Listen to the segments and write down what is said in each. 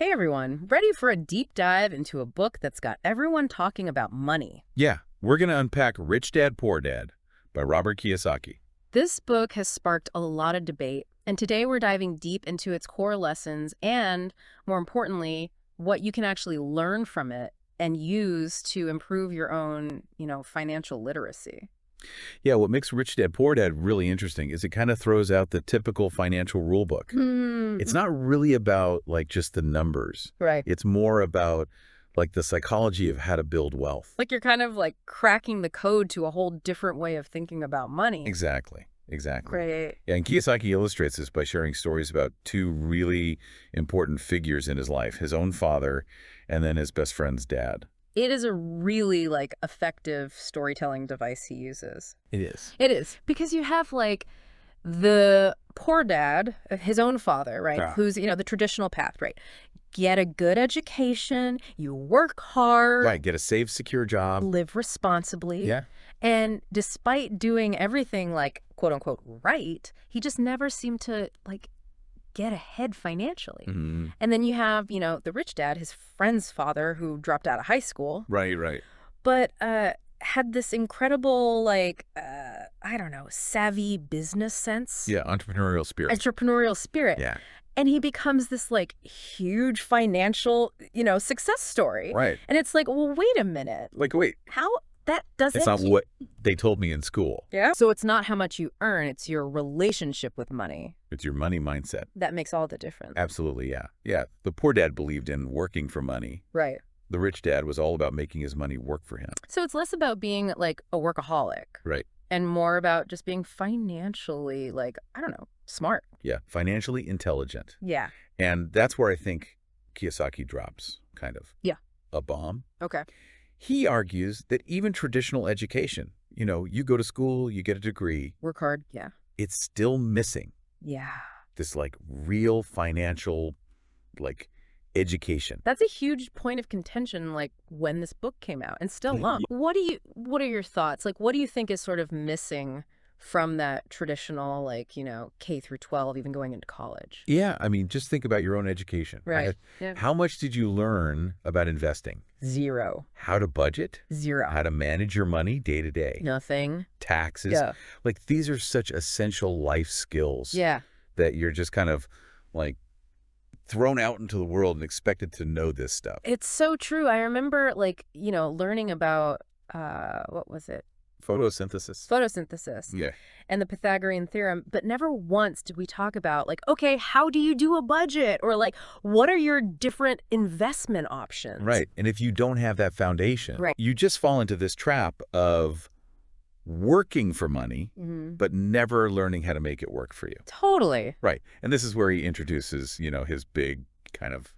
Hey everyone, ready for a deep dive into a book that's got everyone talking about money? Yeah, we're going to unpack Rich Dad, Poor Dad by Robert Kiyosaki. This book has sparked a lot of debate, and today we're diving deep into its core lessons and, more importantly, what you can actually learn from it and use to improve your own, financial literacy. Yeah, what makes Rich Dad, Poor Dad really interesting is it kind of throws out the typical financial rule book. It's not really about like just the numbers. Right. It's more about like the psychology of how to build wealth. Like you're kind of like cracking the code to a whole different way of thinking about money. Exactly. Exactly. Right. Yeah, and Kiyosaki illustrates this by sharing stories about two really important figures in his life, his own father and then his best friend's dad. It is a really effective storytelling device he uses. It is. It is because you have the poor dad, his own father, right? Yeah. Who's, the traditional path, right? Get a good education, you work hard, Right, get a safe, secure job. live responsibly. Yeah. And despite doing everything quote unquote right, he just never seemed to get ahead financially. And then you have, the rich dad, his friend's father who dropped out of high school, Right, right. but had this incredible I don't know, savvy business sense. Yeah, entrepreneurial spirit. Entrepreneurial spirit. Yeah. And he becomes this huge financial, success story. Right. And it's like, well, wait a minute. Like, wait, How that doesn't it's not what they told me in school. Yeah. So it's not how much you earn, it's your relationship with money. It's your money mindset. That makes all the difference. Absolutely, yeah. Yeah, the poor dad believed in working for money. Right. The rich dad was all about making his money work for him. So it's less about being like a workaholic. Right. And more about just being financially, I don't know, smart. Yeah, financially intelligent. Yeah. And that's where I think Kiyosaki drops, kind of. Yeah. A bomb. Okay. He argues that even traditional education, you go to school, you get a degree, Work hard. Yeah. it's still missing Yeah. this real financial education. That's a huge point of contention, when this book came out, and still long. What are your thoughts? What do you think is sort of missing from that traditional, K through 12, even going into college? Yeah, I mean, just think about your own education. Right. Yeah. How much did you learn about investing? Zero. How to budget? Zero. How to manage your money day to day? Nothing. Taxes? Yeah. These are such essential life skills Yeah. that you're just kind of thrown out into the world and expected to know this stuff. It's so true. I remember, learning about, what was it? Photosynthesis. Photosynthesis. Yeah. And the Pythagorean theorem, but never once did we talk about okay, how do you do a budget? Or what are your different investment options? Right. And if you don't have that foundation, Right. you just fall into this trap of working for money, but never learning how to make it work for you. Totally. Right. And this is where he introduces, his big kind of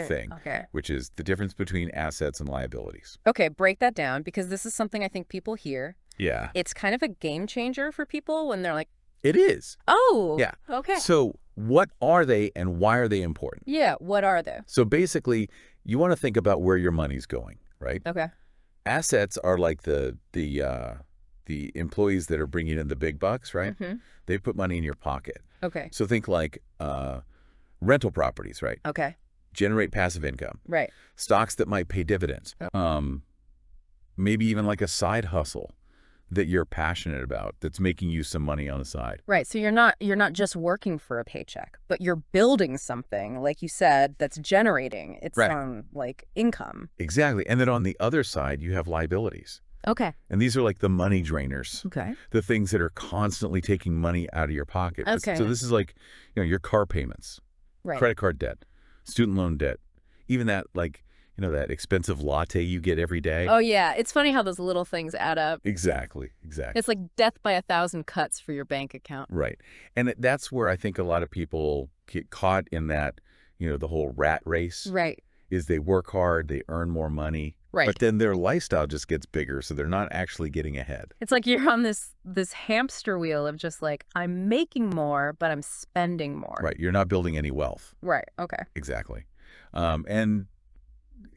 thing, Okay. which is the difference between assets and liabilities. Okay, break that down, because this is something I think people hear. Yeah. It's kind of a game changer for people when they're like, It is. oh, Yeah. okay. So what are they and why are they important? Yeah, what are they? So basically, you want to think about where your money's going, right? Okay. Assets are like the employees that are bringing in the big bucks, right? They put money in your pocket. Okay. So think rental properties, right? Okay. Generate passive income. Right. Stocks that might pay dividends. Maybe even a side hustle that you're passionate about that's making you some money on the side. Right. So you're not just working for a paycheck, but you're building something, like you said, that's generating its own income. Exactly. And then on the other side, you have liabilities. Okay. And these are the money drainers. Okay. The things that are constantly taking money out of your pocket. Okay. So this is your car payments, Right. credit card debt, student loan debt, even that that expensive latte you get every day. Oh, yeah. It's funny how those little things add up. Exactly. Exactly. It's like death by 1,000 cuts for your bank account. Right. And that's where I think a lot of people get caught in that, the whole rat race. Right. Is they work hard, they earn more money. Right. But then their lifestyle just gets bigger, so they're not actually getting ahead. It's like you're on this hamster wheel of just I'm making more, but I'm spending more. Right. You're not building any wealth. Right. Okay. Exactly. And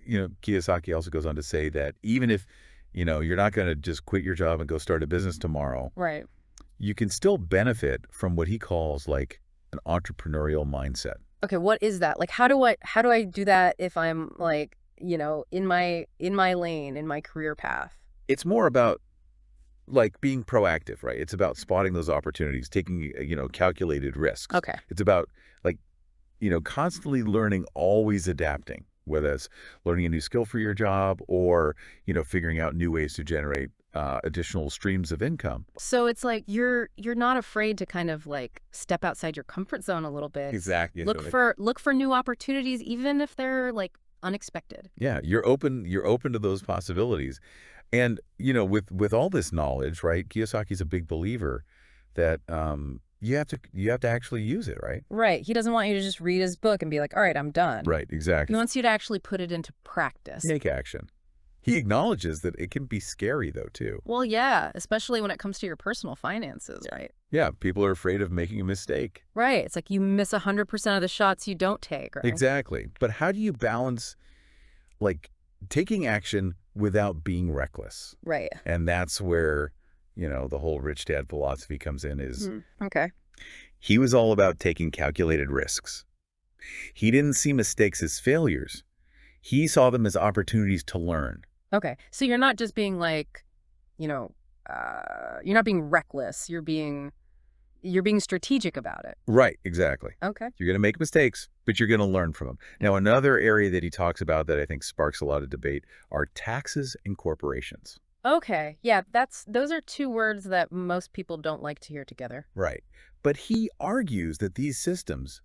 Kiyosaki also goes on to say that even if, you're not going to just quit your job and go start a business tomorrow, Right. you can still benefit from what he calls an entrepreneurial mindset. Okay, what is that? Like, how do I do that if I'm like, in my lane, in my career path? It's more about like being proactive, right? It's about spotting those opportunities, taking, calculated risks. Okay. It's about like, constantly learning, always adapting, whether it's learning a new skill for your job or, figuring out new ways to generate additional streams of income. So it's like you're not afraid to kind of like step outside your comfort zone a little bit. Exactly. Look for new opportunities even if they're like unexpected. Yeah, you're open to those possibilities. And, with all this knowledge, right, Kiyosaki's a big believer that you have to actually use it, right? Right. He doesn't want you to just read his book and be like, "All right, I'm done." Right, He exactly. wants you to actually put it into practice. Take action. He acknowledges that it can be scary though, too. Well, yeah, especially when it comes to your personal finances, right? Yeah, people are afraid of making a mistake. Right. It's like you miss 100% of the shots you don't take, right? Exactly. But how do you balance like taking action without being reckless? Right. And that's where, the whole rich dad philosophy comes in is Okay. he was all about taking calculated risks. He didn't see mistakes as failures. He saw them as opportunities to learn. Okay. So you're not just being like, you're not being reckless. You're being strategic about it. Right, exactly. Okay. You're going to make mistakes, but you're going to learn from them. Now, another area that he talks about that I think sparks a lot of debate are taxes and corporations. Okay. Yeah, those are two words that most people don't like to hear together. Right. But he argues that these systems,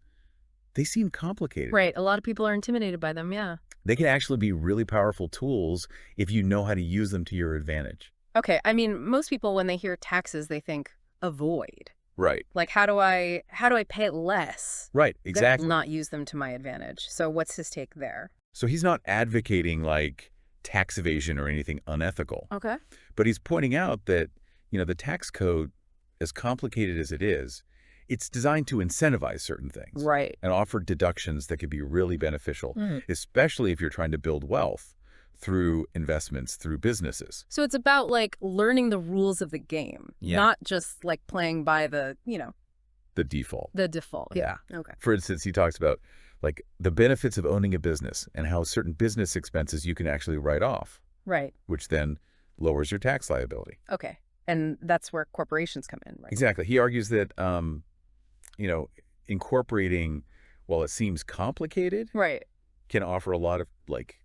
they seem complicated. Right. A lot of people are intimidated by them. Yeah. They can actually be really powerful tools if you know how to use them to your advantage. Okay. I mean, most people when they hear taxes, they think avoid. Right. Like how do I pay less? Right, exactly. Not use them to my advantage. So what's his take there? So he's not advocating like tax evasion or anything unethical, Okay. but he's pointing out that, the tax code, as complicated as it is, it's designed to incentivize certain things Right. and offer deductions that could be really beneficial, Mm. especially if you're trying to build wealth through investments, through businesses. So it's about like learning the rules of the game, Yeah. not just like playing by The default. the default. Yeah. Okay. For instance, he talks about like the benefits of owning a business and how certain business expenses you can actually write off, Right. which then lowers your tax liability. Okay. And that's where corporations come in, right? Exactly. He argues that, incorporating, while it seems complicated, Right. can offer a lot of like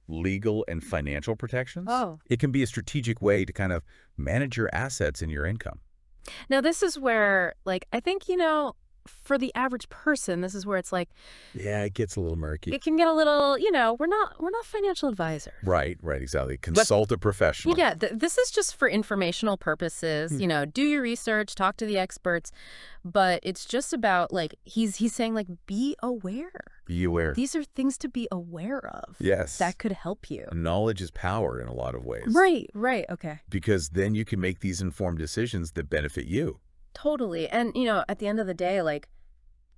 legal and financial protections. Oh. It can be a strategic way to kind of manage your assets and your income. Now this is where like I think, for the average person, this is where it's like Yeah, it gets a little murky. it can get a little, we're not financial advisors. Right, exactly. Consult a professional. Yeah, this is just for informational purposes. Do your research, talk to the experts, but it's just about like he's saying like be aware. Be aware. These are things to be aware of. Yes. That could help you. Knowledge is power in a lot of ways. Right. Okay. Because then you can make these informed decisions that benefit you. Totally. And at the end of the day, like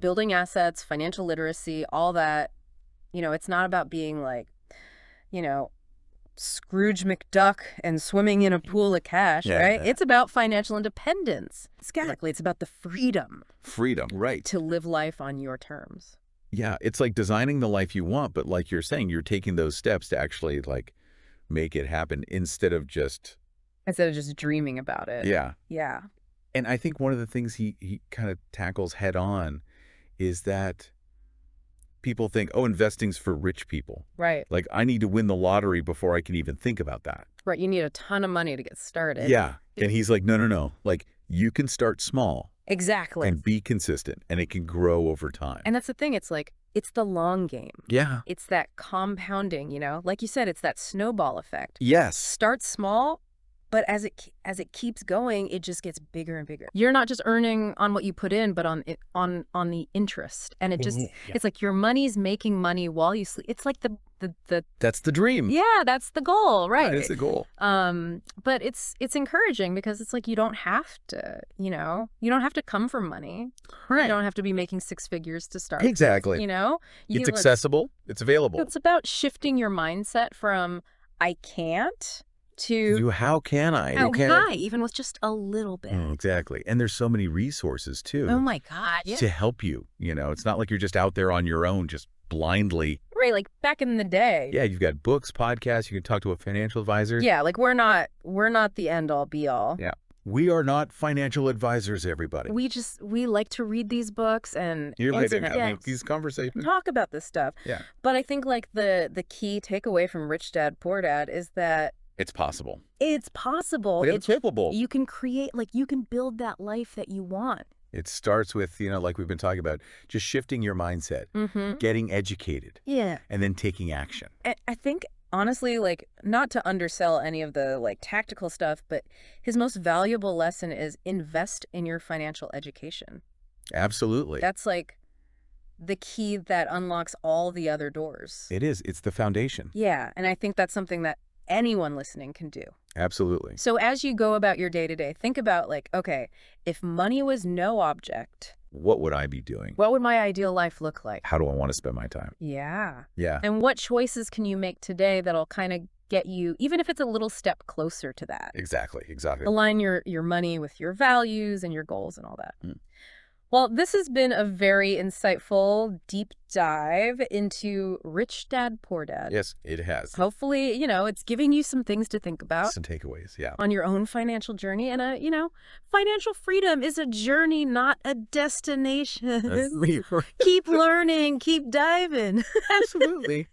building assets, financial literacy, all that, it's not about being like, you know, Scrooge McDuck and swimming in a pool of cash, Yeah, right? yeah. It's about financial independence. Exactly. It's about the freedom Freedom, right. to live life on your terms. Yeah, it's like designing the life you want, but like you're saying, you're taking those steps to actually like make it happen instead of just, Instead of just dreaming about it. yeah. Yeah. And I think one of the things he kind of tackles head on is that people think, oh, investing's for rich people. Right. Like I need to win the lottery before I can even think about that. Right. You need a ton of money to get started. Yeah. And he's like, no. Like you can start small Exactly. and be consistent and it can grow over time. And that's the thing. It's like, it's the long game. Yeah. It's that compounding, like you said, it's that snowball effect. Yes. Start small, but as it keeps going, it just gets bigger and bigger. You're not just earning on what you put in, but on the interest. And it just it's like your money's making money while you sleep. It's like the That's the dream. yeah, that's the goal, right? That is the goal. But it's encouraging because it's like you don't have to, you don't have to come from money. You don't have to be making six figures to start. Exactly. It's accessible. It's available. It's about shifting your mindset from I can't to How can I? how high, even with just a little bit. Exactly. And there's so many resources Oh too my God. Yeah. to help you. It's not like you're just out there on your own, just blindly. Right. Like back in the day. Yeah, you've got books, podcasts, you can talk to a financial advisor. Yeah. Like we're not the end all be all. Yeah. We are not financial advisors, everybody. We like to read these books and You're like internet, having these conversations. talk about this stuff. Yeah. But I think like the key takeaway from Rich Dad Poor Dad is that It's possible. it's possible. It's capable. You can create, like you can build that life that you want. It starts with, like we've been talking about, just shifting your mindset, getting educated, Yeah. and then taking action. I think honestly, like not to undersell any of the like tactical stuff, but his most valuable lesson is invest in your financial education. Absolutely. That's like the key that unlocks all the other doors. It is. It's the foundation. Yeah. And I think that's something that anyone listening can do. Absolutely. So as you go about your day to day, think about like, okay, if money was no object, What would I be doing? what would my ideal life look like? How do I want to spend my time? Yeah. Yeah. And what choices can you make today that'll kind of get you, even if it's a little step closer to that? Exactly. Exactly. Align your money with your values and your goals and all that. Mm. Well, this has been a very insightful deep dive into Rich Dad, Poor Dad. Yes, it has. Hopefully, it's giving you some things to think about Some takeaways. Yeah. on your own financial journey. And, financial freedom is a journey, not a destination. Keep learning, keep diving. Absolutely.